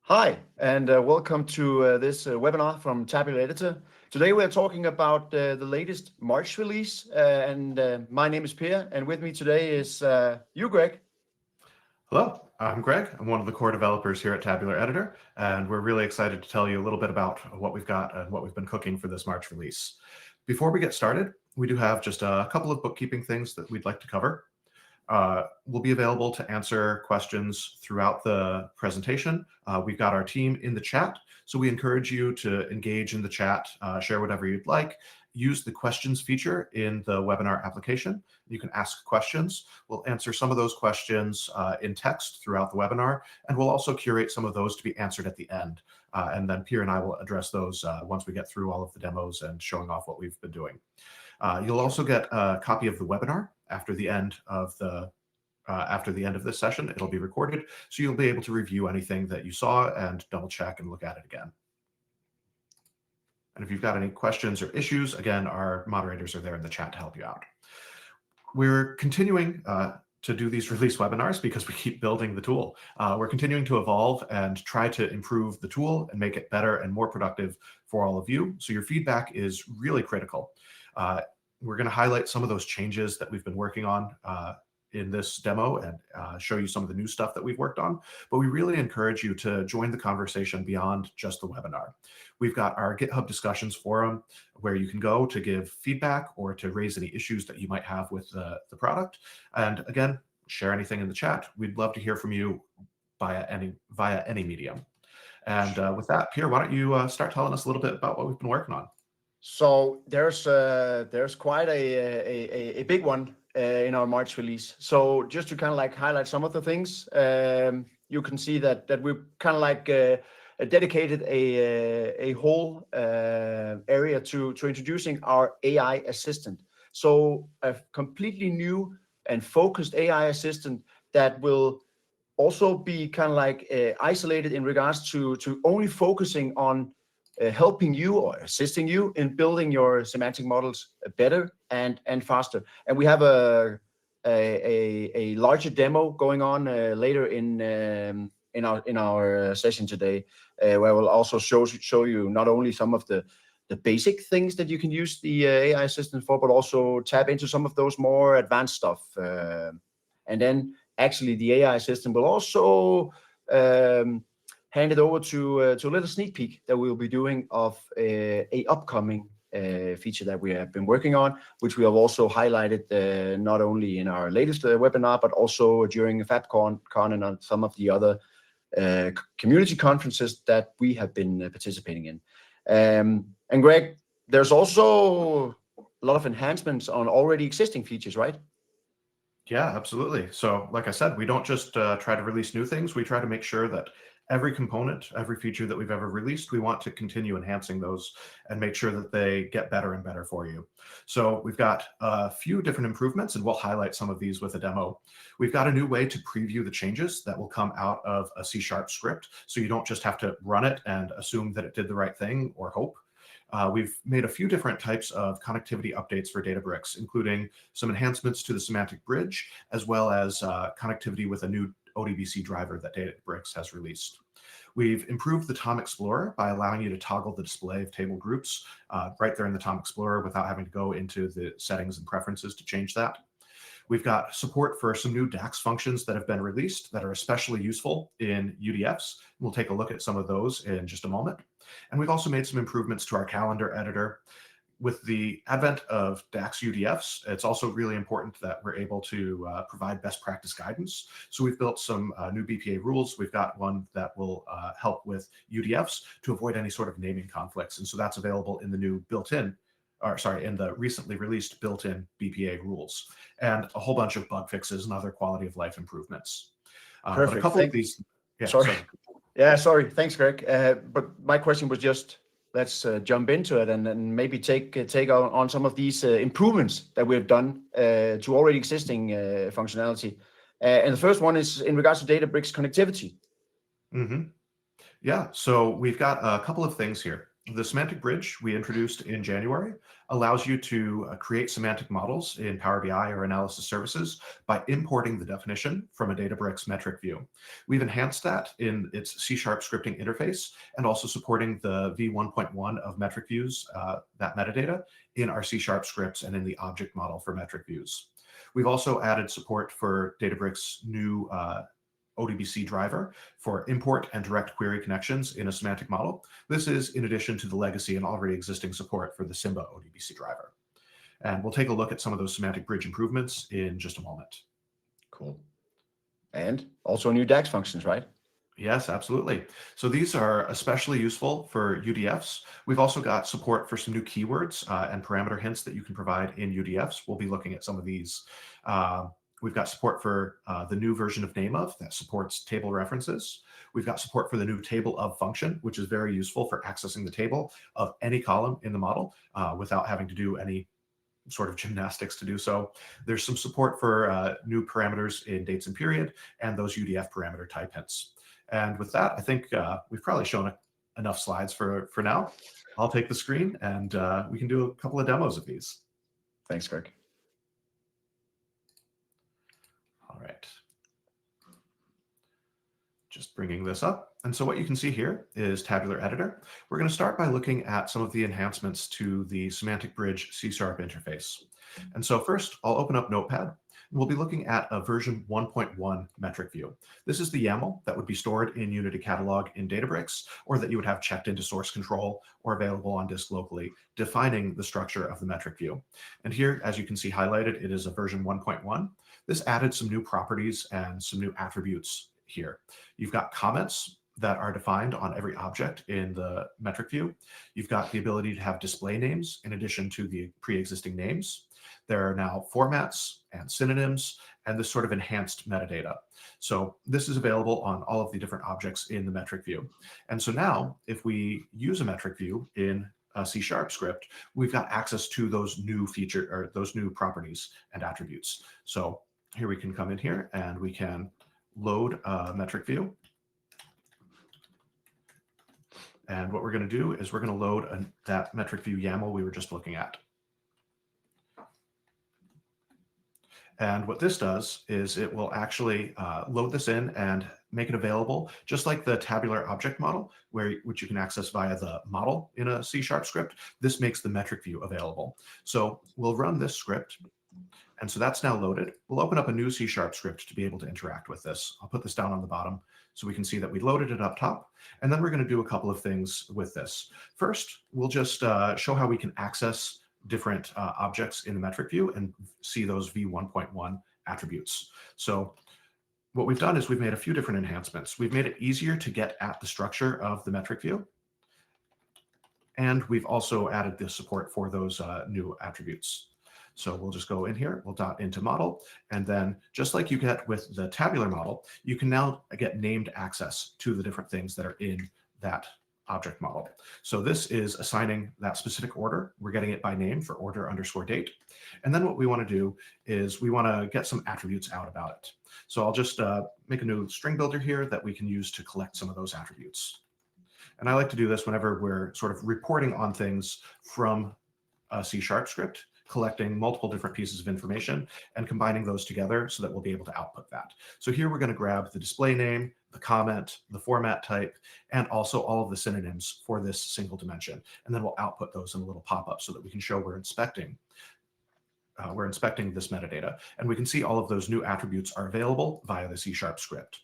Hi, and welcome to this webinar from Tabular Editor. Today we're talking about the latest March release, and my name is Peer, and with me today is you, Greg. Hello, I'm Greg. I'm one of the core developers here at Tabular Editor, and we're really excited to tell you a little bit about what we've got and what we've been cooking for this March release. Before we get started, we do have just a couple of bookkeeping things that we'd like to cover. We'll be available to answer questions throughout the presentation. We've got our team in the chat, so we encourage you to engage in the chat, share whatever you'd like. Use the questions feature in the webinar application. You can ask questions. We'll answer some of those questions in text throughout the webinar, and we'll also curate some of those to be answered at the end. And then Peer and I will address those once we get through all of the demos and showing off what we've been doing. You'll also get a copy of the webinar after the end of this session. It'll be recorded, so you'll be able to review anything that you saw and double check and look at it again. And if you've got any questions or issues, again, our moderators are there in the chat to help you out. We're continuing to do these release webinars because we keep building the tool. We're continuing to evolve and try to improve the tool and make it better and more productive for all of you. So your feedback is really critical. We're going to highlight some of those changes that we've been working on in this demo and show you some of the new stuff that we've worked on. But we really encourage you to join the conversation beyond just the webinar. We've got our GitHub discussions forum where you can go to give feedback or to raise any issues that you might have with the product. And again, share anything in the chat. We'd love to hear from you via any medium. And with that, Peer, why don't you start telling us a little bit about what we've been working on? So there's quite a big one in our March release. So just to kind of like highlight some of the things, you can see that we've kind of like dedicated a whole area to introducing our AI assistant. So a completely new and focused AI assistant that will also be kind of like isolated in regards to only focusing on helping you or assisting you in building your semantic models better and faster. And we have a larger demo going on later in our session today, where we'll also show you not only some of the basic things that you can use the AI assistant for, but also tap into some of those more advanced stuff. And then actually the AI assistant will also hand it over to a little sneak peek that we'll be doing of a upcoming feature that we have been working on, which we have also highlighted not only in our latest webinar, but also during FabCon and on some of the other community conferences that we have been participating in. And Greg, there's also a lot of enhancements on already existing features, right? Yeah, absolutely. So like I said, we don't just try to release new things. We try to make sure that every component, every feature that we've ever released, we want to continue enhancing those and make sure that they get better and better for you. So we've got a few different improvements, and we'll highlight some of these with a demo. We've got a new way to preview the changes that will come out of a C# script, so you don't just have to run it and assume that it did the right thing or hope. We've made a few different types of connectivity updates for Databricks, including some enhancements to the Semantic Bridge, as well as connectivity with a new ODBC driver that Databricks has released. We've improved the Tom Explorer by allowing you to toggle the display of table groups right there in the Tom Explorer without having to go into the settings and preferences to change that. We've got support for some new DAX functions that have been released that are especially useful in UDFs. We'll take a look at some of those in just a moment. And we've also made some improvements to our calendar editor. With the advent of DAX UDFs, it's also really important that we're able to provide best practice guidance. So we've built some new BPA rules. We've got one that will help with UDFs to avoid any sort of naming conflicts. And so that's available in the new in the recently released built-in BPA rules, and a whole bunch of bug fixes and other quality of life improvements. Perfect. But a couple of these. Yeah, sorry. Yeah, sorry. Thanks, Greg. But my question was just, let's jump into it and maybe take on some of these improvements that we've done to already existing functionality. And the first one is in regards to Databricks connectivity. Mm-hmm. Yeah, so we've got a couple of things here. The Semantic Bridge we introduced in January allows you to create semantic models in Power BI or analysis services by importing the definition from a Databricks metric view. We've enhanced that in its C# scripting interface and also supporting the v1.1 of metric views, that metadata, in our C# scripts and in the object model for metric views. We've also added support for Databricks' new ODBC driver for import and direct query connections in a semantic model. This is in addition to the legacy and already existing support for the Simba ODBC driver. And we'll take a look at some of those semantic bridge improvements in just a moment. Cool. And also new DAX functions, right? Yes, absolutely. So these are especially useful for UDFs. We've also got support for some new keywords and parameter hints that you can provide in UDFs. We'll be looking at some of these. We've got support for the new version of nameof that supports table references. We've got support for the new table of function, which is very useful for accessing the table of any column in the model without having to do any sort of gymnastics to do so. There's some support for new parameters in dates and period and those UDF parameter type hints. And with that, I think we've probably shown enough slides for now. I'll take the screen and we can do a couple of demos of these. Thanks, Greg. All right. Just bringing this up. And so what you can see here is Tabular Editor. We're going to start by looking at some of the enhancements to the Semantic Bridge C# interface. And so first, I'll open up Notepad. We'll be looking at a version 1.1 metric view. This is the YAML that would be stored in Unity Catalog in Databricks, or that you would have checked into source control or available on disk locally, defining the structure of the metric view. And here, as you can see highlighted, it is a version 1.1. This added some new properties and some new attributes here. You've got comments that are defined on every object in the metric view. You've got the ability to have display names in addition to the pre-existing names. There are now formats and synonyms and this sort of enhanced metadata. So this is available on all of the different objects in the metric view. And so now if we use a metric view in a C# script, we've got access to those new feature or those new properties and attributes. So here we can come in here and we can load a metric view. And what we're going to do is we're going to load that metric view YAML we were just looking at. And what this does is it will actually load this in and make it available, just like the tabular object model, which you can access via the model in a C# script. This makes the metric view available. So we'll run this script. And so that's now loaded. We'll open up a new C# script to be able to interact with this. I'll put this down on the bottom so we can see that we loaded it up top. And then we're going to do a couple of things with this. First, we'll just show how we can access different objects in the metric view and see those v1.1 attributes. So what we've done is we've made a few different enhancements. We've made it easier to get at the structure of the metric view. And we've also added the support for those new attributes. So we'll just go in here, we'll dot into model, and then just like you get with the tabular model, you can now get named access to the different things that are in that object model. So this is assigning that specific order. We're getting it by name for order_date. And then what we want to do is we want to get some attributes out about it. So I'll just make a new string builder here that we can use to collect some of those attributes. And I like to do this whenever we're sort of reporting on things from a C# script, collecting multiple different pieces of information and combining those together so that we'll be able to output that. So here we're going to grab the display name, the comment, the format type, and also all of the synonyms for this single dimension. And then we'll output those in a little pop-up so that we can show we're inspecting this metadata. And we can see all of those new attributes are available via the C# script.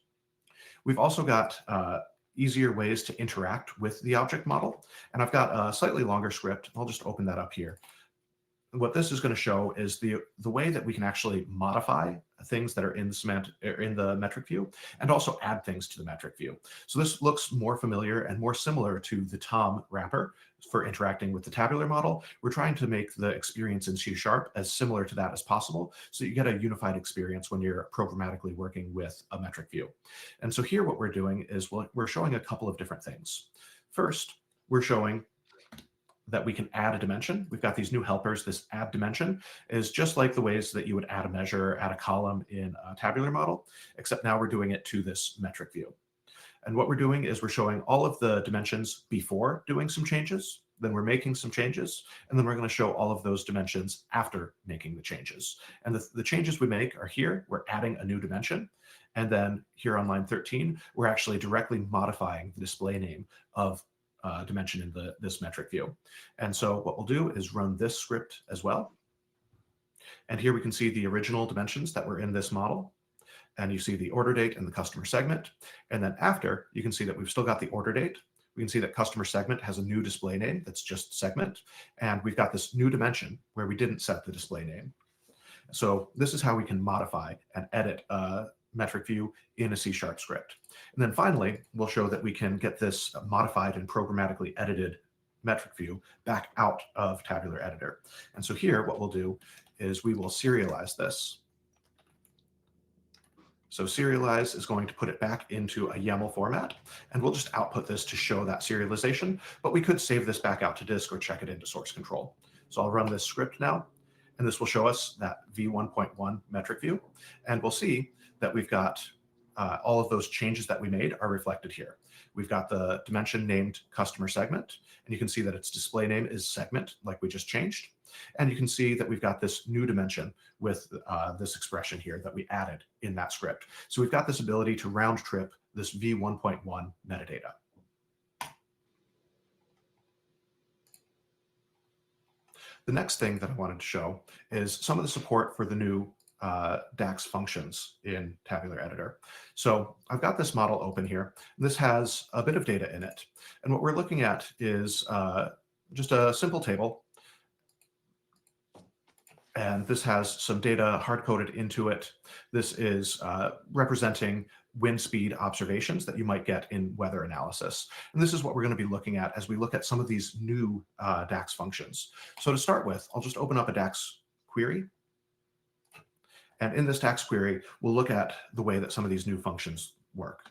We've also got easier ways to interact with the object model. And I've got a slightly longer script. I'll just open that up here. What this is going to show is the way that we can actually modify things that are in the metric view and also add things to the metric view. So this looks more familiar and more similar to the Tom wrapper for interacting with the tabular model. We're trying to make the experience in C# as similar to that as possible so you get a unified experience when you're programmatically working with a metric view. And so here what we're doing is we're showing a couple of different things. First, we're showing that we can add a dimension. We've got these new helpers. This add dimension is just like the ways that you would add a measure, add a column in a tabular model, except now we're doing it to this metric view. And what we're doing is we're showing all of the dimensions before doing some changes, then we're making some changes, and then we're going to show all of those dimensions after making the changes. And the changes we make are here. We're adding a new dimension. And then here on line 13, we're actually directly modifying the display name of dimension in this metric view. And so what we'll do is run this script as well. And here we can see the original dimensions that were in this model. And you see the order date and the customer segment. And then after, you can see that we've still got the order date. We can see that customer segment has a new display name that's just segment. And we've got this new dimension where we didn't set the display name. So this is how we can modify and edit a metric view in a C# script. And then finally, we'll show that we can get this modified and programmatically edited metric view back out of Tabular Editor. And so here, what we'll do is we will serialize this. So serialize is going to put it back into a YAML format, and we'll just output this to show that serialization, but we could save this back out to disk or check it into source control. So I'll run this script now, and this will show us that v1.1 metric view, and we'll see that we've got all of those changes that we made are reflected here. We've got the dimension named customer segment, and you can see that its display name is segment, like we just changed. And you can see that we've got this new dimension with this expression here that we added in that script. So we've got this ability to round trip this v1.1 metadata. The next thing that I wanted to show is some of the support for the new DAX functions in Tabular Editor. So I've got this model open here. This has a bit of data in it. And what we're looking at is just a simple table. And this has some data hard-coded into it. This is representing wind speed observations that you might get in weather analysis. And this is what we're going to be looking at as we look at some of these new DAX functions. So to start with, I'll just open up a DAX query. And in this DAX query, we'll look at the way that some of these new functions work.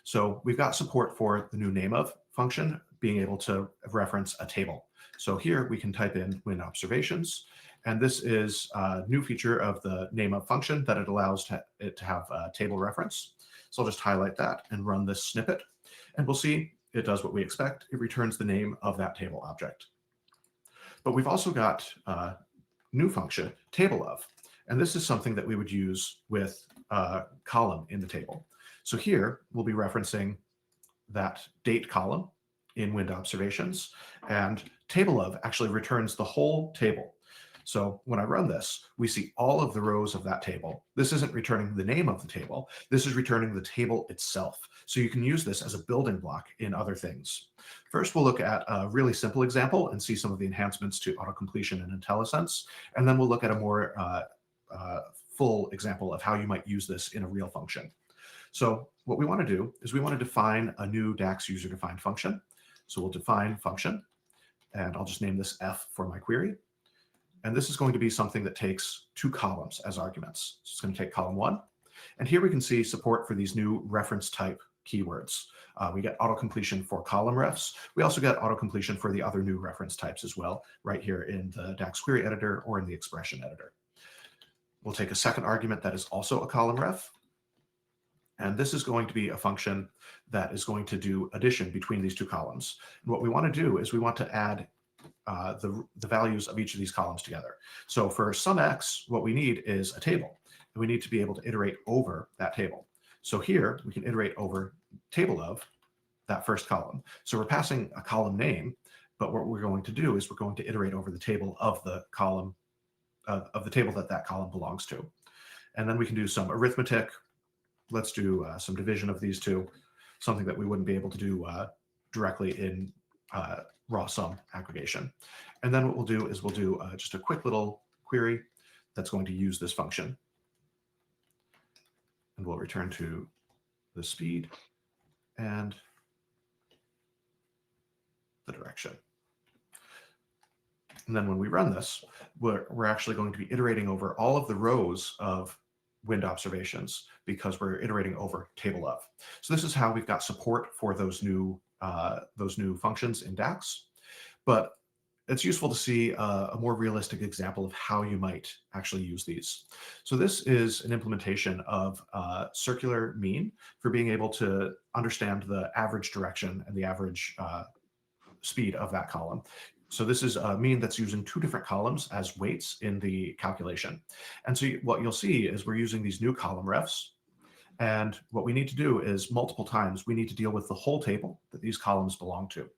So we've got support for the new name of function being able to reference a table. So here we can type in wind observations. And this is a new feature of the name of function that it allows it to have a table reference. So I'll just highlight that and run this snippet. And we'll see it does what we expect. It returns the name of that table object. But we've also got a new function, table of. And this is something that we would use with a column in the table. So here we'll be referencing that date column in wind observations. And table of actually returns the whole table. So when I run this, we see all of the rows of that table. This isn't returning the name of the table. This is returning the table itself. So you can use this as a building block in other things. First, we'll look at a really simple example and see some of the enhancements to autocompletion and IntelliSense. And then we'll look at a more full example of how you might use this in a real function. So what we want to do is we want to define a new DAX user-defined function. So we'll define function, and I'll just name this F for my query. And this is going to be something that takes 2 columns as arguments. So it's going to take column 1. And here we can see support for these new reference type keywords. We get autocompletion for column refs. We also get autocompletion for the other new reference types as well, right here in the DAX query editor or in the expression editor. We'll take a second argument that is also a column ref. And this is going to be a function that is going to do addition between these 2 columns. And what we want to do is we want to add the values of each of these columns together. So for some x, what we need is a table, and we need to be able to iterate over that table. So here we can iterate over table of that first column. So we're passing a column name, but what we're going to do is we're going to iterate over the table of the column of the table that that column belongs to. And then we can do some arithmetic. Let's do some division of these 2, something that we wouldn't be able to do directly in raw sum aggregation. And then what we'll do is we'll do just a quick little query that's going to use this function. And we'll return to the speed and the direction. And then when we run this, we're actually going to be iterating over all of the rows of wind observations because we're iterating over table of. So this is how we've got support for those new functions in DAX. But it's useful to see a more realistic example of how you might actually use these. So this is an implementation of circular mean for being able to understand the average direction and the average speed of that column. So this is a mean that's using two different columns as weights in the calculation. And so what you'll see is we're using these new column refs. And what we need to do is multiple times, we need to deal with the whole table that these columns belong to.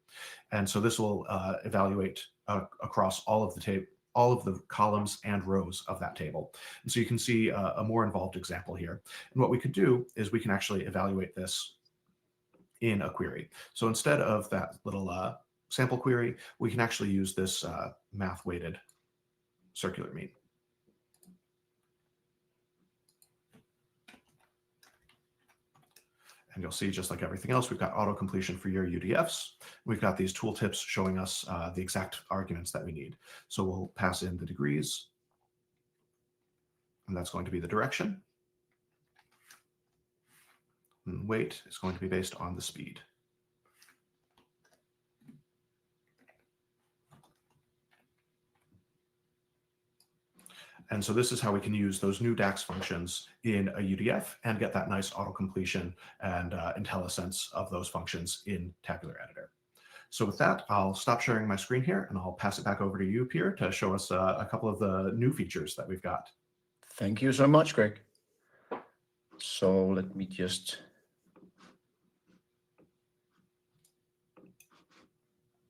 And so this will evaluate across all of the columns and rows of that table. And so you can see a more involved example here. And what we could do is we can actually evaluate this in a query. So instead of that little sample query, we can actually use this math-weighted circular mean. And you'll see, just like everything else, we've got auto-completion for your UDFs. We've got these tooltips showing us the exact arguments that we need. So we'll pass in the degrees, and that's going to be the direction. And weight is going to be based on the speed. And so this is how we can use those new DAX functions in a UDF and get that nice auto-completion and IntelliSense of those functions in Tabular Editor. So with that, I'll stop sharing my screen here and I'll pass it back over to you, Peer, to show us a couple of the new features that we've got. Thank you so much, Greg. So let me just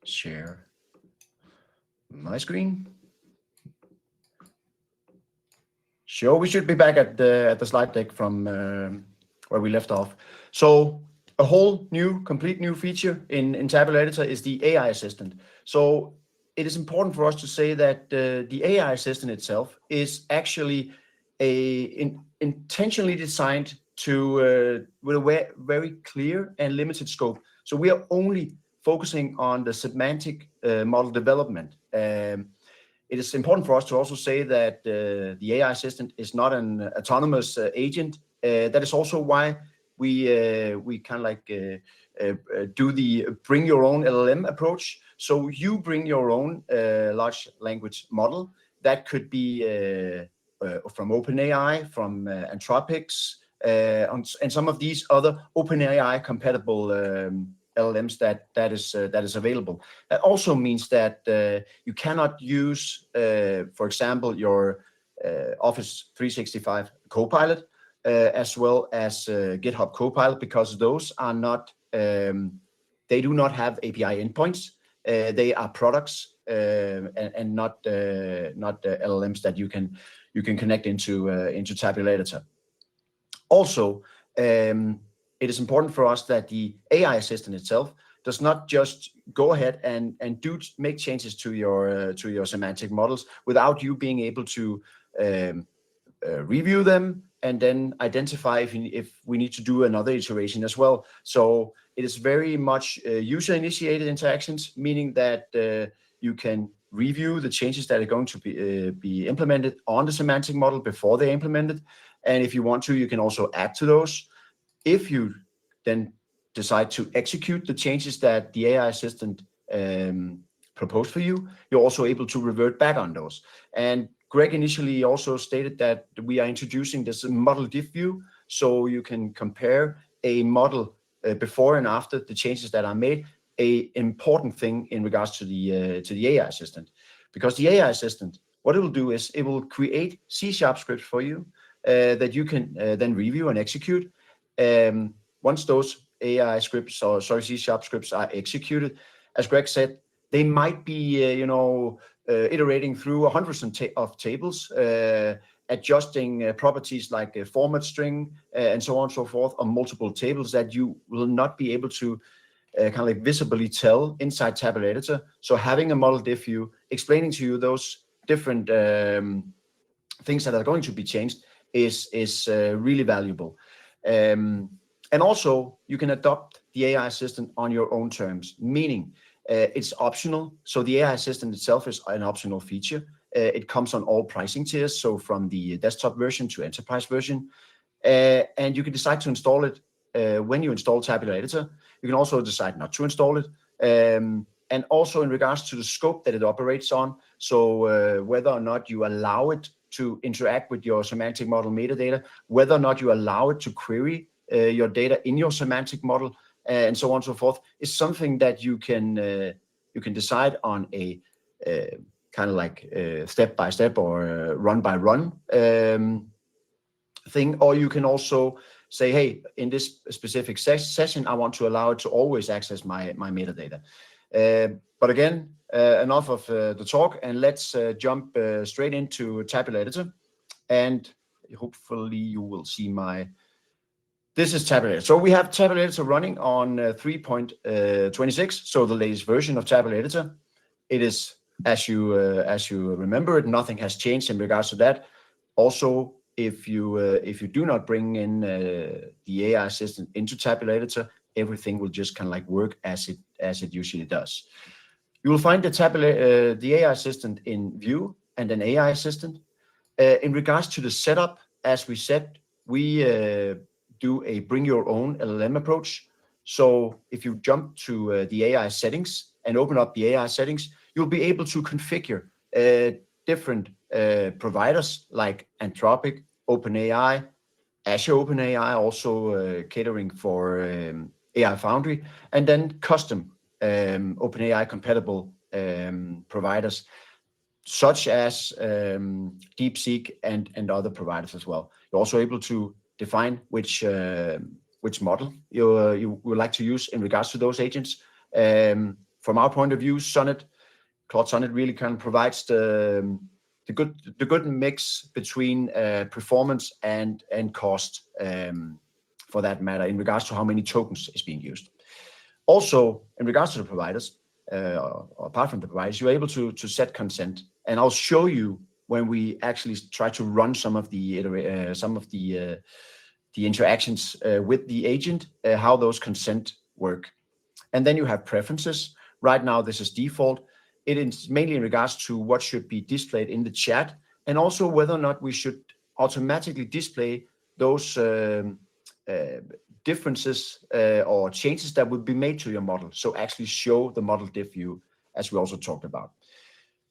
share my screen. Sure, we should be back at the slide deck from where we left off. So a whole new, complete new feature in Tabular Editor is the AI assistant. So it is important for us to say that the AI assistant itself is actually intentionally designed to with a very clear and limited scope. So we are only focusing on the semantic model development. It is important for us to also say that the AI assistant is not an autonomous agent. That is also why we kind of like do the bring your own LLM approach. So you bring your own large language model. That could be from OpenAI, from Anthropics, and some of these other OpenAI compatible LLMs that is available. That also means that you cannot use, for example, your Office 365 Copilot as well as GitHub Copilot, because those are not, they do not have API endpoints. They are products and not LLMs that you can connect into Tabular Editor. Also, it is important for us that the AI assistant itself does not just go ahead and make changes to your semantic models without you being able to review them and then identify if we need to do another iteration as well. So it is very much user-initiated interactions, meaning that you can review the changes that are going to be implemented on the semantic model before they're implemented. And if you want to, you can also add to those. If you then decide to execute the changes that the AI assistant proposed for you, you're also able to revert back on those. And Greg initially also stated that we are introducing this model diff view, so you can compare a model before and after the changes that are made. An important thing in regards to the AI assistant, because the AI assistant, what it will do is it will create C# scripts for you that you can then review and execute. Once those AI scripts, or sorry, C# scripts are executed, as Greg said, they might be, iterating through hundreds of tables, adjusting properties like a format string and so on and so forth on multiple tables that you will not be able to kind of like visibly tell inside Tabular Editor. So having a model diff view explaining to you those different things that are going to be changed is really valuable. And also, you can adopt the AI assistant on your own terms, meaning it's optional. So the AI assistant itself is an optional feature. It comes on all pricing tiers, so from the desktop version to enterprise version. And you can decide to install it when you install Tabular Editor. You can also decide not to install it. And and also in regards to the scope that it operates on. So whether or not you allow it to interact with your semantic model metadata, whether or not you allow it to query your data in your semantic model, and so on and so forth, is something that you can decide on a kind of like step by step or run by run thing, or you can also say, hey, in this specific session, I want to allow it to always access my metadata. But again, enough of the talk, and let's jump straight into Tabular Editor. And hopefully you will see this is Tabular Editor. So we have Tabular Editor running on 3.26, so the latest version of Tabular Editor. It is, as you remember it, nothing has changed in regards to that. Also, if you do not bring in the AI assistant into Tabular Editor, everything will just kind of like work as it usually does. You will find the AI assistant in View and an AI assistant. In regards to the setup, as we said, we do a bring your own LLM approach. So if you jump to the AI settings and open up the AI settings, you'll be able to configure different providers like Anthropic, OpenAI, Azure OpenAI, also catering for AI Foundry, and then custom OpenAI compatible providers such as DeepSeek and other providers as well. You're also able to define which model you would like to use in regards to those agents. From our point of view, Claude Sonnet really kind of provides the good mix between performance and cost, for that matter, in regards to how many tokens is being used. Also, in regards to the providers, or apart from the providers, you're able to set consent, and I'll show you when we actually try to run some of the interactions with the agent, how those consent work. And then you have preferences. Right now, this is default. It is mainly in regards to what should be displayed in the chat, and also whether or not we should automatically display those differences or changes that would be made to your model. So actually show the model diff view, as we also talked about.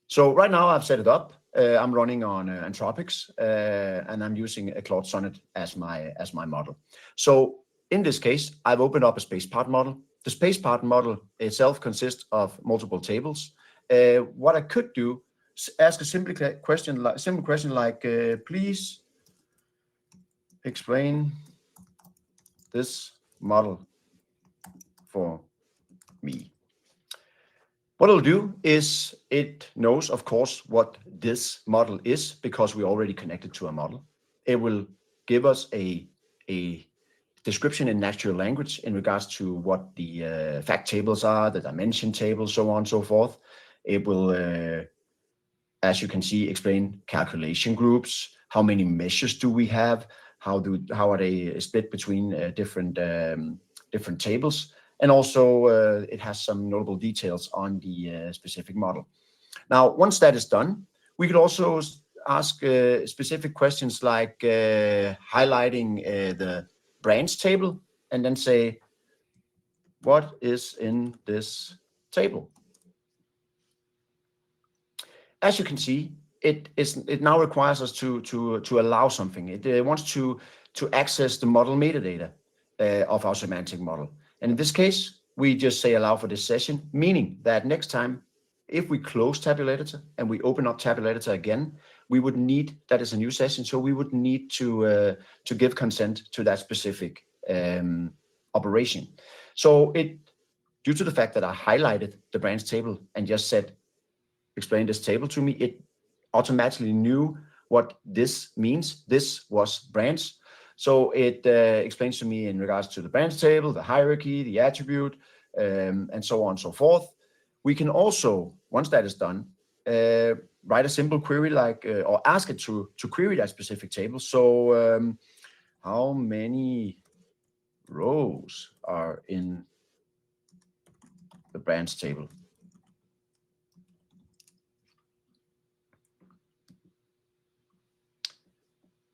So right now I've set it up. I'm running on Anthropics, and I'm using a Claude Sonnet as my model. So in this case, I've opened up a space part model. The space part model itself consists of multiple tables. What I could do is ask a simple question like, please explain this model for me. What it'll do is it knows, of course, what this model is because we already connected to a model. It will give us a description in natural language in regards to what the fact tables are, the dimension tables, so on and so forth. It will, as you can see, explain calculation groups, how many measures do we have, how are they split between different tables, and also it has some notable details on the specific model. Now, once that is done, we could also ask specific questions like highlighting the branch table and then say, what is in this table? As you can see, it now requires us to allow something. It wants to access the model metadata of our semantic model. And in this case, we just say allow for this session, meaning that next time, if we close Tabular Editor and we open up Tabular Editor again, we would need, that is a new session, so we would need to give consent to that specific operation. So due to the fact that I highlighted the branch table and just said, explain this table to me, it automatically knew what this means. This was branch. So it explains to me in regards to the branch table, the hierarchy, the attribute, and so on and so forth. We can also, once that is done, write a simple query like, or ask it to query that specific table. So how many rows are in the branch table?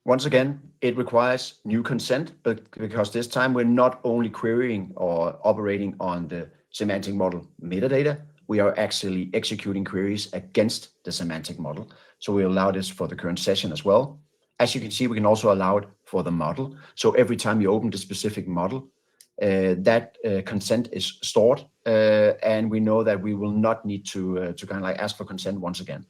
Once again, it requires new consent, but because this time we're not only querying or operating on the semantic model metadata, we are actually executing queries against the semantic model. So we allow this for the current session as well. As you can see, we can also allow it for the model. So every time you open the specific model, that consent is stored, and we know that we will not need to kind of like ask for consent once again.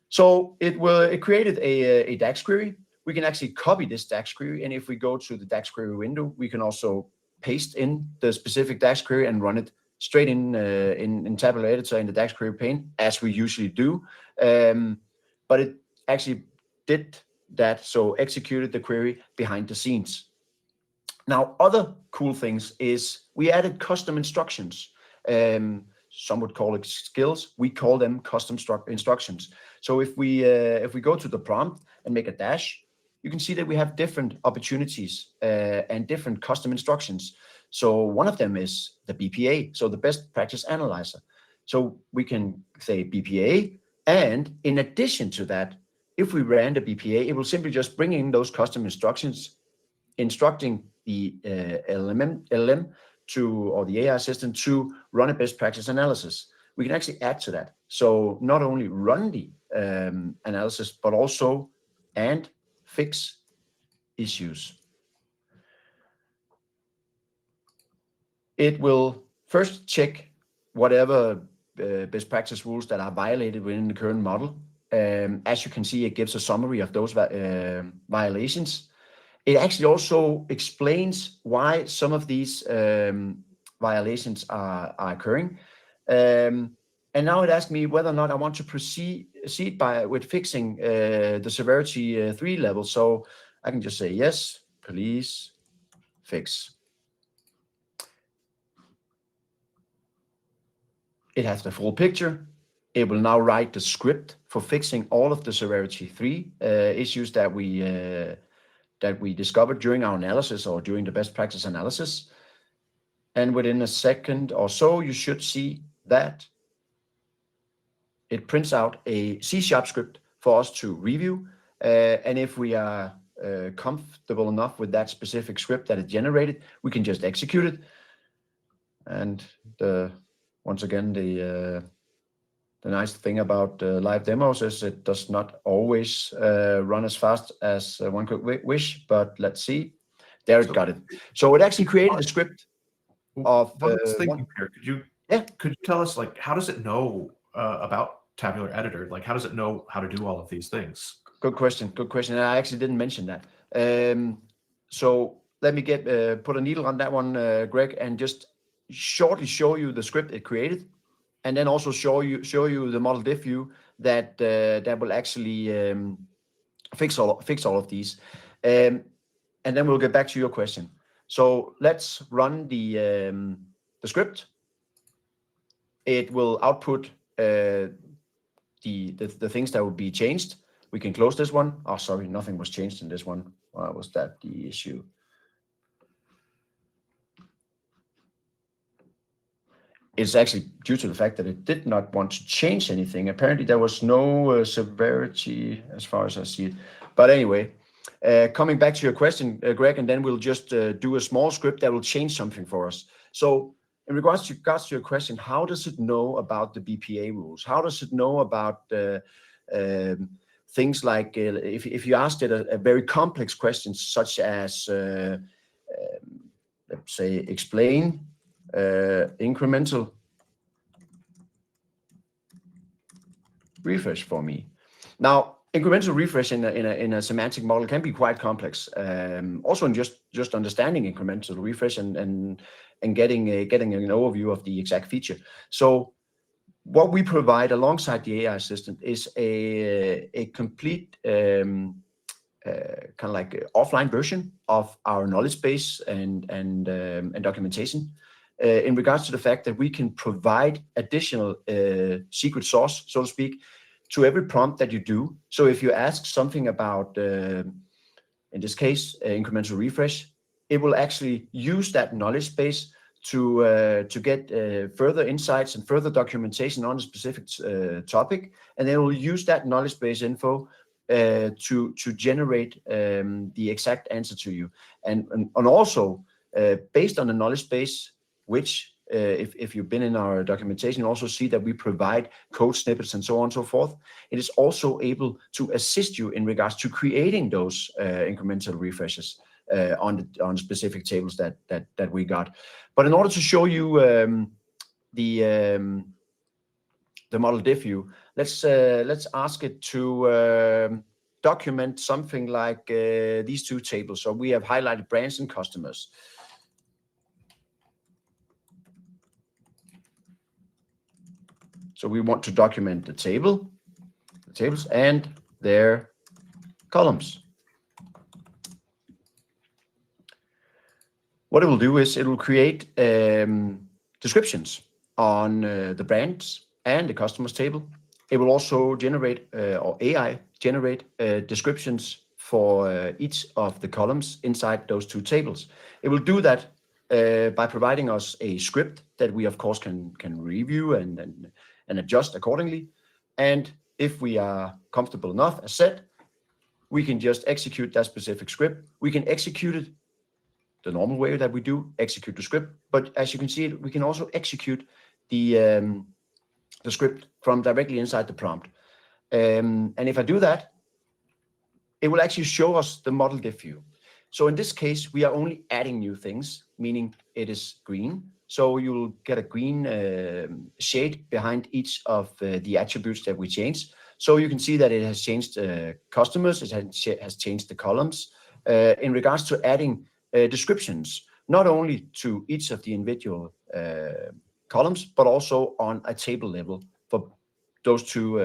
So it created a DAX query. We can actually copy this DAX query, and if we go to the DAX query window, we can also paste in the specific DAX query and run it straight in Tabular Editor in the DAX query pane, as we usually do. But it actually did that, so executed the query behind the scenes. Now, other cool things is we added custom instructions. Some would call it skills. We call them custom instructions. So if we go to the prompt and make a dash, you can see that we have different opportunities and different custom instructions. So one of them is the BPA, so the best practice analyzer. So we can say BPA, and in addition to that, if we ran the BPA, it will simply just bring in those custom instructions, instructing the LLM or the AI assistant to run a best practice analysis. We can actually add to that. So not only run the analysis, but also fix issues. It will first check whatever best practice rules that are violated within the current model. As you can see, it gives a summary of those violations. It actually also explains why some of these violations are occurring. And now it asks me whether or not I want to proceed with fixing the severity 3 level. So I can just say, yes, please fix. It has the full picture. It will now write the script for fixing all of the severity 3 issues that we discovered during our analysis or during the best practice analysis. And within a second or so, you should see that it prints out a C# script for us to review. And if we are comfortable enough with that specific script that it generated, we can just execute it. And once again, the nice thing about live demos is it does not always run as fast as one could wish, but let's see. There it got it. So it actually created a script of what I was thinking here. Could you tell us, like, how does it know about Tabular Editor? Like, how does it know how to do all of these things? Good question. I actually didn't mention that. So let me put a needle on that one, Greg, and just shortly show you the script it created, and then also show you the model diff view that will actually fix all of these, and then we'll get back to your question. So let's run the script. It will output the things that will be changed. We can close this one. Oh, sorry, nothing was changed in this one. Was that the issue? It's actually due to the fact that it did not want to change anything. Apparently, there was no severity as far as I see it. But anyway, coming back to your question, Greg, and then we'll just do a small script that will change something for us. So in regards to your question, how does it know about the BPA rules? How does it know about things like if you asked it a very complex question, such as, let's say, explain incremental refresh for me. Now, incremental refresh in a semantic model can be quite complex. Also in just understanding incremental refresh and getting an overview of the exact feature. So what we provide alongside the AI assistant is a complete kind of like offline version of our knowledge base and documentation in regards to the fact that we can provide additional secret sauce, so to speak, to every prompt that you do. So if you ask something about, in this case, incremental refresh, it will actually use that knowledge base to get further insights and further documentation on a specific topic, and then it will use that knowledge base info to generate the exact answer to you, and also based on the knowledge base, which if you've been in our documentation, you'll also see that we provide code snippets and so on and so forth. It is also able to assist you in regards to creating those incremental refreshes on specific tables that we got. But in order to show you the model diff view, let's ask it to document something like these two tables. So we have highlighted brands and customers. So we want to document the tables and their columns. What it will do is it will create descriptions on the brands and the customers table. It will also generate or AI generate descriptions for each of the columns inside those two tables. It will do that by providing us a script that we of course can review and adjust accordingly. And if we are comfortable enough, as said, we can just execute that specific script. We can execute it the normal way that we do, execute the script. But as you can see, we can also execute the script from directly inside the prompt. And if I do that, it will actually show us the model diff view. So in this case, we are only adding new things, meaning it is green. So you'll get a green shade behind each of the attributes that we changed. So you can see that it has changed customers, it has changed the columns in regards to adding descriptions, not only to each of the individual columns, but also on a table level for those two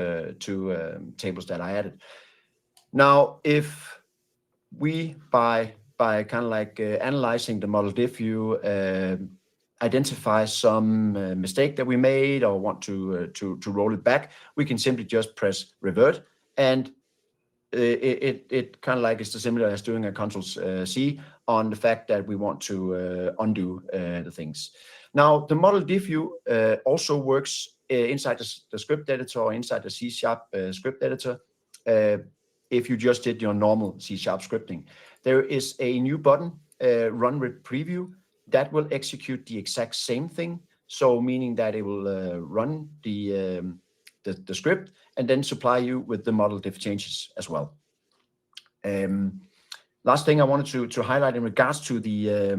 tables that I added. Now, if we, by kind of like analyzing the model diff view, identify some mistake that we made or want to roll it back, we can simply just press revert, and it kind of like is similar as doing a Control C on the fact that we want to undo the things. Now, the model diff view also works inside the script editor or inside the C# script editor. If you just did your normal C# scripting, there is a new button, Run with Preview, that will execute the exact same thing. So meaning that it will run the script and then supply you with the model diff changes as well. Last thing I wanted to highlight in regards to the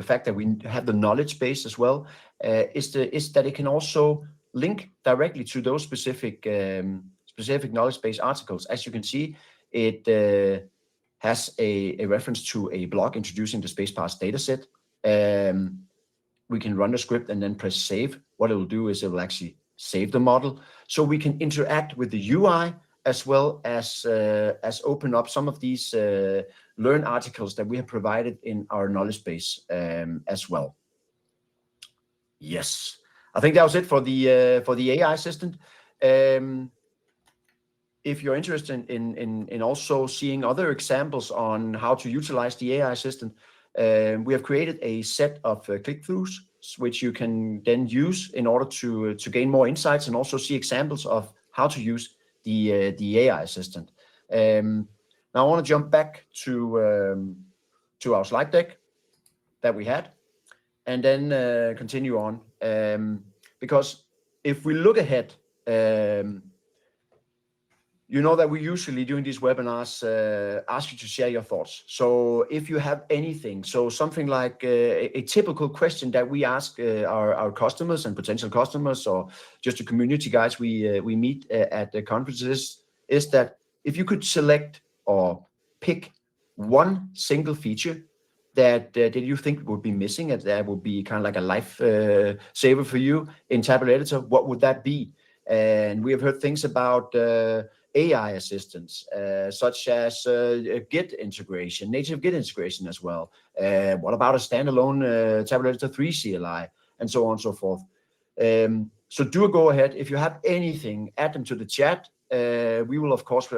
fact that we have the knowledge base as well is that it can also link directly to those specific knowledge base articles. As you can see, it has a reference to a blog introducing the SpacePass dataset. We can run the script and then press save. What it will do is it will actually save the model, so we can interact with the UI as well as open up some of these Learn articles that we have provided in our knowledge base as well. Yes, I think that was it for the AI assistant. If you're interested in also seeing other examples on how to utilize the AI assistant, we have created a set of click-throughs which you can then use in order to gain more insights and also see examples of how to use the AI assistant. Now I want to jump back to our slide deck that we had, and then continue on, because if we look ahead, you know that we usually during these webinars ask you to share your thoughts. So if you have anything, so something like a typical question that we ask our customers and potential customers, or just the community guys we meet at the conferences, is that if you could select or pick one single feature that you think would be missing, and that would be kind of like a life saver for you in Tabular Editor, what would that be? And we have heard things about AI assistants, such as Git integration, native Git integration as well. What about a standalone Tabular Editor 3 CLI, and so on and so forth. So do go ahead. If you have anything, add them to the chat. We will, of course,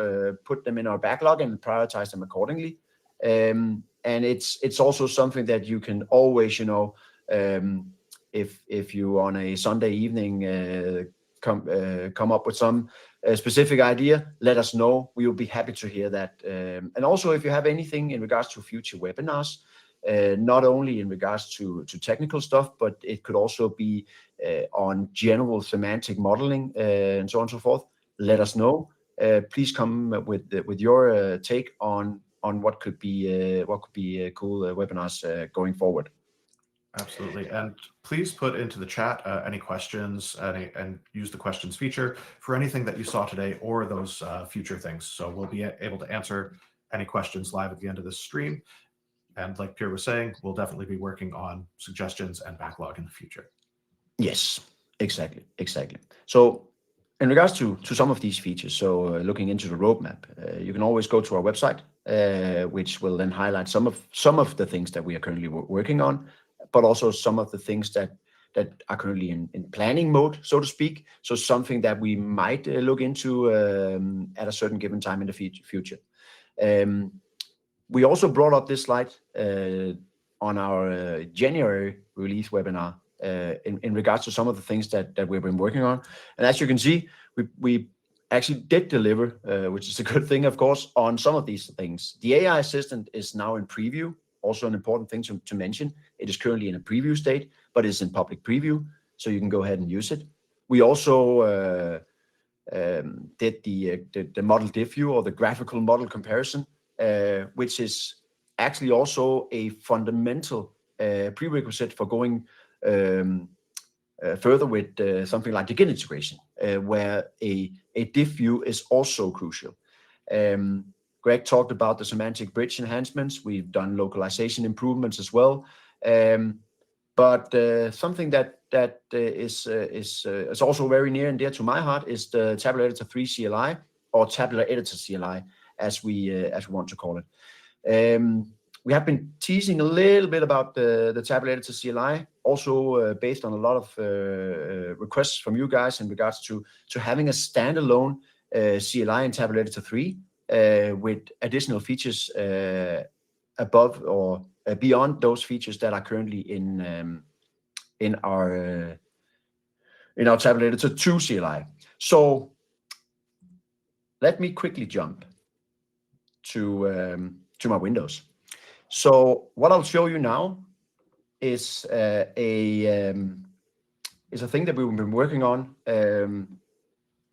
put them in our backlog and prioritize them accordingly. And it's also something that you can always, if you on a Sunday evening come up with some specific idea, let us know. We will be happy to hear that. And also, if you have anything in regards to future webinars, not only in regards to technical stuff, but it could also be on general semantic modeling and so on and so forth, let us know. Please come with your take on what could be cool webinars going forward. Absolutely. And please put into the chat any questions and use the questions feature for anything that you saw today or those future things. So we'll be able to answer any questions live at the end of this stream. And like Peer was saying, we'll definitely be working on suggestions and backlog in the future. Yes, exactly. So in regards to some of these features, so looking into the roadmap, you can always go to our website, which will then highlight some of the things that we are currently working on, but also some of the things that are currently in planning mode, so to speak. So something that we might look into at a certain given time in the future. We also brought up this slide on our January release webinar in regards to some of the things that we've been working on. And as you can see, we actually did deliver, which is a good thing, of course, on some of these things. The AI assistant is now in preview. Also an important thing to mention. It is currently in a preview state, but it's in public preview, so you can go ahead and use it. We also did the model diff view, or the graphical model comparison, which is actually also a fundamental prerequisite for going further with something like the GIT integration, where a diff view is also crucial. Greg talked about the semantic bridge enhancements. We've done localization improvements as well. But something that is also very near and dear to my heart is the Tabular Editor 3 CLI, or Tabular Editor CLI, as we want to call it. We have been teasing a little bit about the Tabular Editor CLI, also based on a lot of requests from you guys in regards to having a standalone CLI in Tabular Editor 3 with additional features above or beyond those features that are currently in our Tabular Editor 2 CLI. So let me quickly jump to my windows. So what I'll show you now is a thing that we've been working on the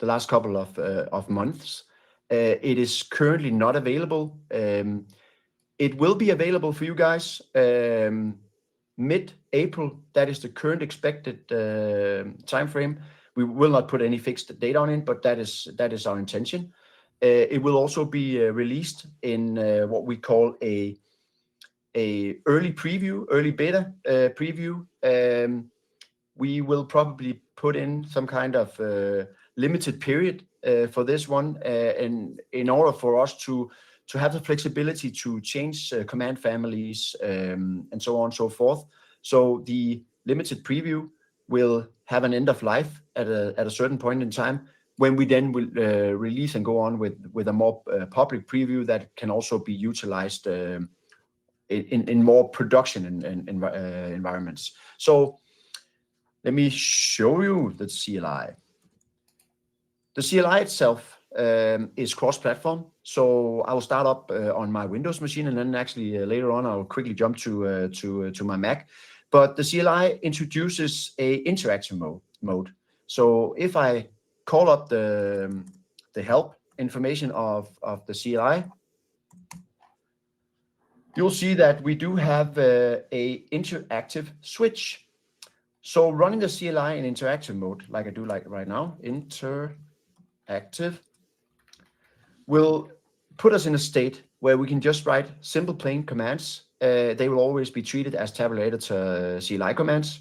last couple of months. It is currently not available. It will be available for you guys mid-April. That is the current expected time frame. We will not put any fixed date on it, but that is our intention. It will also be released in what we call a early preview, early beta preview. We will probably put in some kind of limited period for this one, and in order for us to have the flexibility to change command families and so on and so forth. So the limited preview will have an end of life at a certain point in time, when we then will release and go on with a more public preview that can also be utilized in more production environments. So let me show you the CLI. The CLI itself is cross-platform. So I will start up on my Windows machine, and then actually later on I'll quickly jump to my Mac. But the CLI introduces a interactive mode. So if I call up the help information of the CLI, you'll see that we do have a interactive switch. So running the CLI in interactive mode, like I do like right now, interactive, will put us in a state where we can just write simple plain commands. They will always be treated as Tabular Editor CLI commands.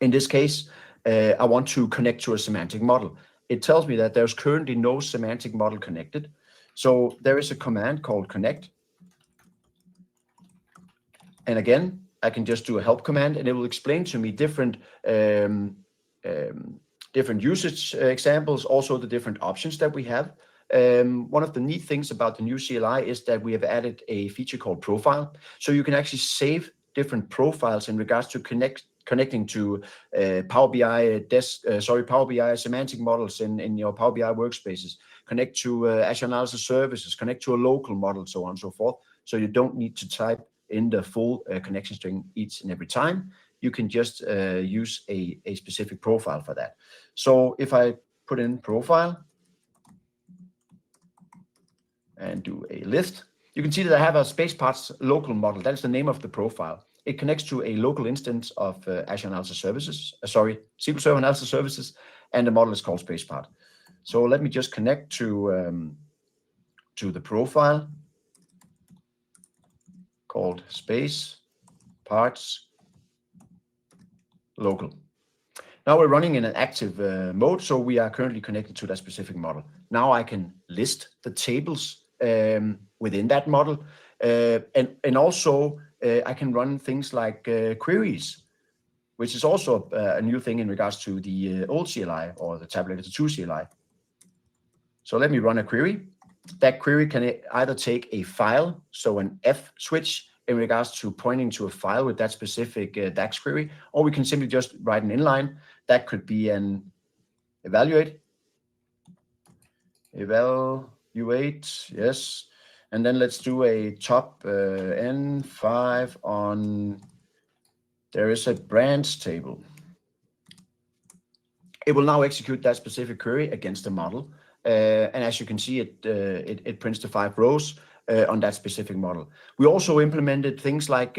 In this case, I want to connect to a semantic model. It tells me that there's currently no semantic model connected. So there is a command called connect. And again, I can just do a help command, and it will explain to me different usage examples, also the different options that we have. One of the neat things about the new CLI is that we have added a feature called profile. So you can actually save different profiles in regards to connecting to Power BI Power BI semantic models in your Power BI workspaces, connect to Azure Analysis Services, connect to a local model, so on and so forth. So you don't need to type in the full connection string each and every time. You can just use a specific profile for that. So if I put in profile and do a list, you can see that I have a spaceparts local model. That is the name of the profile. It connects to a local instance of Azure Analysis Services, SQL Server Analysis Services, and the model is called spacepart. So let me just connect to the profile called spaceparts local. Now we're running in an active mode, so we are currently connected to that specific model. Now I can list the tables within that model, and also I can run things like queries, which is also a new thing in regards to the old CLI or the Tabular Editor 2 CLI. So let me run a query. That query can either take a file, so an F switch in regards to pointing to a file with that specific DAX query, or we can simply just write an inline. That could be an evaluate, yes. And then let's do a top N5 on, there is a branch table. It will now execute that specific query against the model. And as you can see, it prints the 5 rows on that specific model. We also implemented things like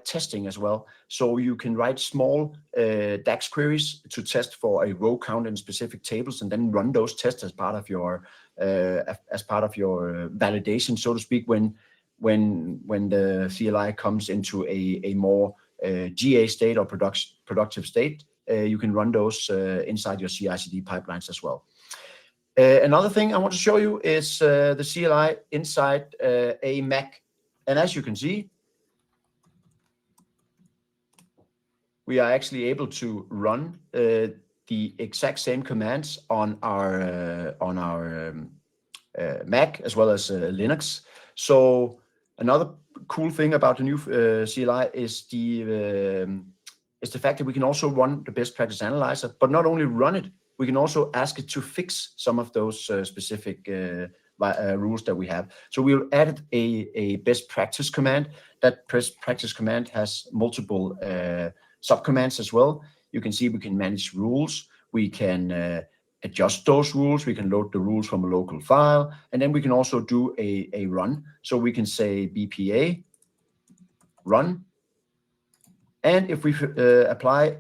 testing as well. So you can write small DAX queries to test for a row count in specific tables, and then run those tests as part of your validation, so to speak. When the CLI comes into a more GA state or productive state, you can run those inside your CI/CD pipelines as well. Another thing I want to show you is the CLI inside a Mac. And as you can see, we are actually able to run the exact same commands on our Mac as well as Linux. So another cool thing about the new CLI is the fact that we can also run the best practice analyzer, but not only run it, we can also ask it to fix some of those specific rules that we have. So we've added a best practice command. That best practice command has multiple subcommands as well. You can see we can manage rules. We can adjust those rules. We can load the rules from a local file. And then we can also do a run. So we can say BPA run. And if we apply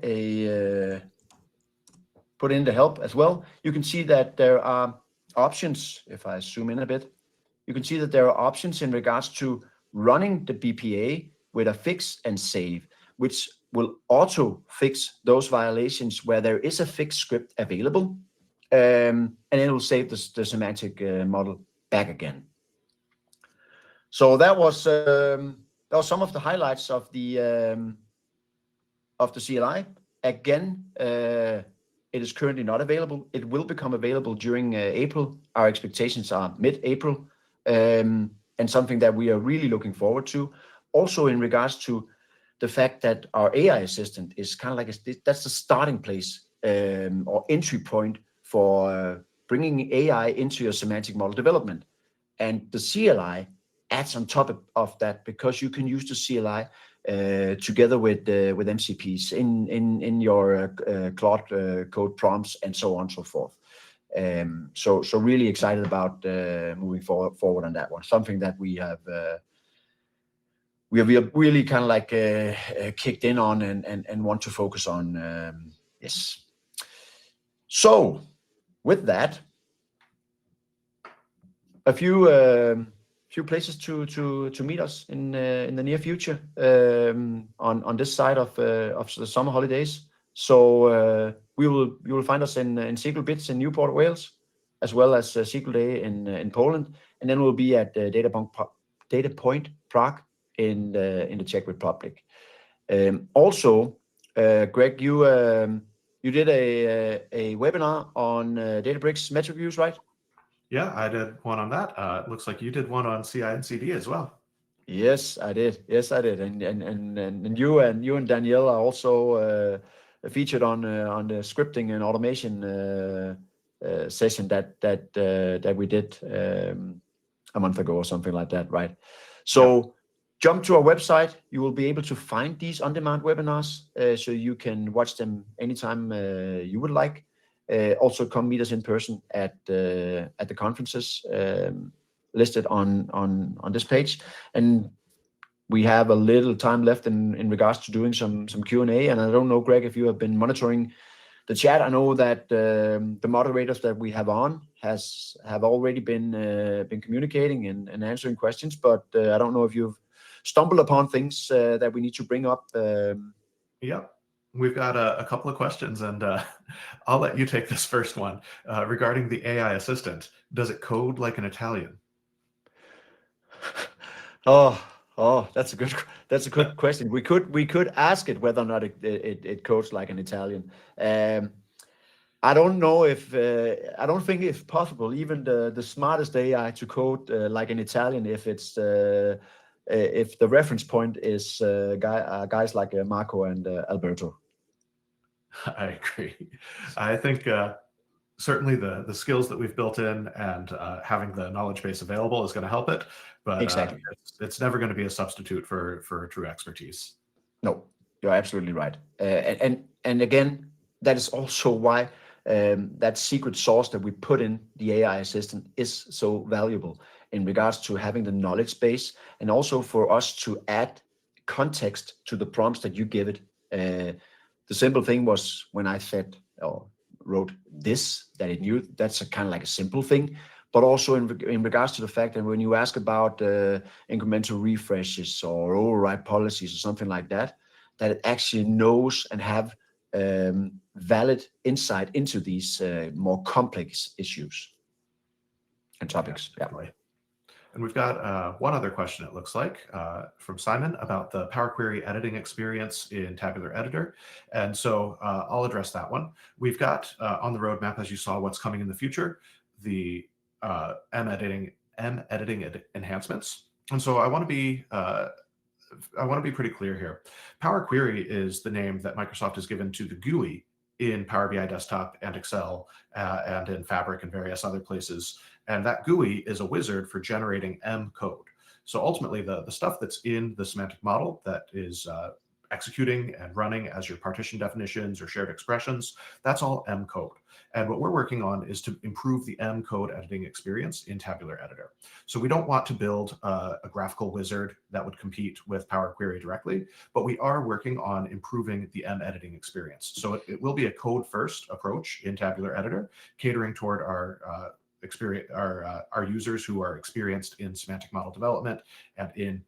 put in the help as well, you can see that there are options. If I zoom in a bit, you can see that there are options in regards to running the BPA with a fix and save, which will auto fix those violations where there is a fix script available, and it will save the semantic model back again. So that was some of the highlights of the CLI. Again, it is currently not available. It will become available during April. Our expectations are mid-April, and something that we are really looking forward to. Also in regards to the fact that our AI assistant is kind of like that's the starting place or entry point for bringing AI into your semantic model development. And the CLI adds on top of that, because you can use the CLI together with MCPs in your Claude code prompts and so on and so forth. So really excited about moving forward on that one. Something that we have really kind of like kicked in on and want to focus on. Yes. So with that, a few places to meet us in the near future on this side of the summer holidays. So you will find us in SQL Bits in Newport, Wales, as well as SQL Day in Poland, and then we'll be at Data Point Prague in the Czech Republic. Also, Greg, you did a webinar on Databricks metric views, right? Yeah, I did one on that. It looks like you did one on CI and CD as well. Yes, I did. And you and Danielle are also featured on the scripting and automation session that we did a month ago or something like that, right? So jump to our website. You will be able to find these on-demand webinars, so you can watch them anytime you would like. Also, come meet us in person at the conferences listed on this page. And we have a little time left in regards to doing some Q&A. And I don't know, Greg, if you have been monitoring the chat. I know that the moderators that we have on have already been communicating and answering questions, but I don't know if you've stumbled upon things that we need to bring up. Yep. We've got a couple of questions, and I'll let you take this first one regarding the AI assistant. Does it code like an Italian? Oh, that's a good question. We could ask it whether or not it codes like an Italian. I don't know if I don't think it's possible, even the smartest AI, to code like an Italian if the reference point is guys like Marco and Alberto. I agree. I think certainly the skills that we've built in and having the knowledge base available is going to help it, but Exactly. it's never going to be a substitute for true expertise. No, you're absolutely right. And again, that is also why that secret sauce that we put in the AI assistant is so valuable in regards to having the knowledge base, and also for us to add context to the prompts that you give it. The simple thing was when I said or wrote this, that it knew. That's a kind of like a simple thing, but also in regards to the fact that when you ask about incremental refreshes or override policies or something like that, that it actually knows and have valid insight into these more complex issues and topics. Yeah, definitely. And we've got one other question, it looks like, from Simon about the Power Query editing experience in Tabular Editor. And so I'll address that one. We've got on the roadmap, as you saw, what's coming in the future, the M editing enhancements. And so I want to be pretty clear here. Power Query is the name that Microsoft has given to the GUI in Power BI Desktop and Excel and in Fabric and various other places. And that GUI is a wizard for generating M code. So ultimately, the stuff that's in the semantic model that is executing and running as your partition definitions or shared expressions, that's all M code. And what we're working on is to improve the M code editing experience in Tabular Editor. So we don't want to build a graphical wizard that would compete with Power Query directly, but we are working on improving the M editing experience. So it will be a code first approach in Tabular Editor, catering toward our users who are experienced in semantic model development and in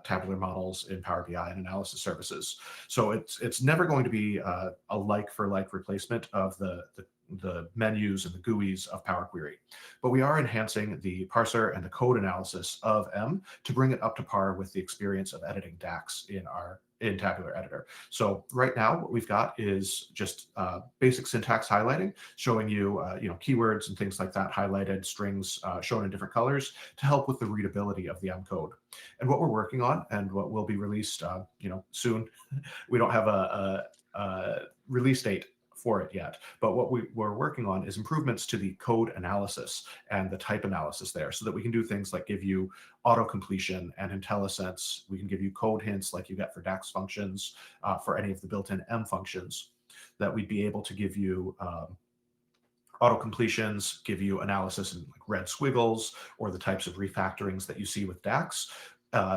tabular models in Power BI and analysis services. So it's never going to be a like-for-like replacement of the menus and the GUIs of Power Query, but we are enhancing the parser and the code analysis of M to bring it up to par with the experience of editing DAX in Tabular Editor. So right now, what we've got is just basic syntax highlighting, showing you keywords and things like that highlighted, strings shown in different colors to help with the readability of the M code. And what we're working on, and what will be released soon, we don't have a release date for it yet, but what we're working on is improvements to the code analysis and the type analysis there, so that we can do things like give you auto completion and IntelliSense. We can give you code hints like you get for DAX functions, for any of the built-in M functions, that we'd be able to give you auto completions, give you analysis in like red squiggles, or the types of refactorings that you see with DAX.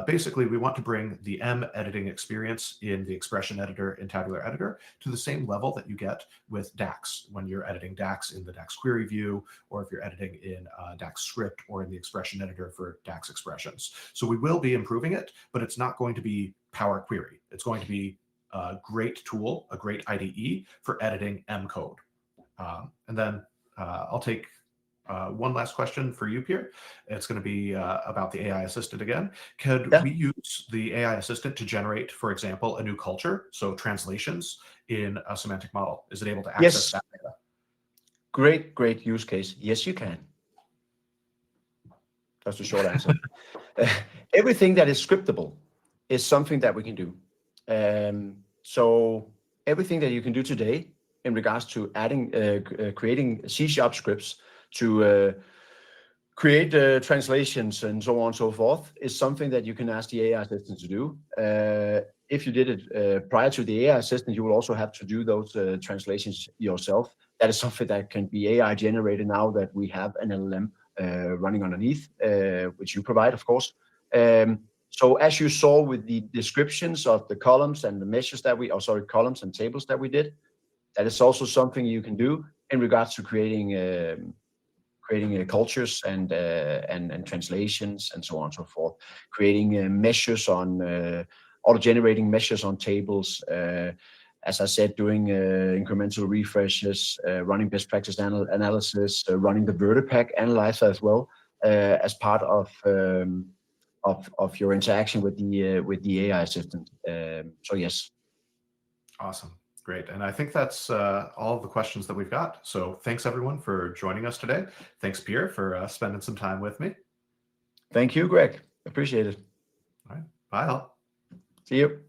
Basically, we want to bring the M editing experience in the expression editor in Tabular Editor to the same level that you get with DAX when you're editing DAX in the DAX query view, or if you're editing in DAX script or in the expression editor for DAX expressions. So we will be improving it, but it's not going to be Power Query. It's going to be a great tool, a great IDE for editing M code. And then I'll take one last question for you, Peer. It's going to be about the AI assistant again. Could we use the AI assistant to generate, for example, a new culture, so translations in a semantic model? Is it able to access that data? Great use case. Yes, you can. That's the short answer. Everything that is scriptable is something that we can do. So everything that you can do today in regards to adding, creating C# scripts to create translations and so on and so forth is something that you can ask the AI assistant to do. If you did it prior to the AI assistant, you will also have to do those translations yourself. That is something that can be AI generated now that we have an LLM running underneath, which you provide, of course. So as you saw with the descriptions of the columns and the meshes that columns and tables that we did, that is also something you can do in regards to creating cultures and translations and so on and so forth. Creating measures on auto-generating measures on tables. As I said, doing incremental refreshes, running best practice analysis, running the VertiPack analyzer as well as part of your interaction with the AI assistant. So yes. Awesome. Great. And I think that's all of the questions that we've got. So thanks everyone for joining us today. Thanks, Peer, for spending some time with me. Thank you, Greg. Appreciate it. All right. Bye all. See you.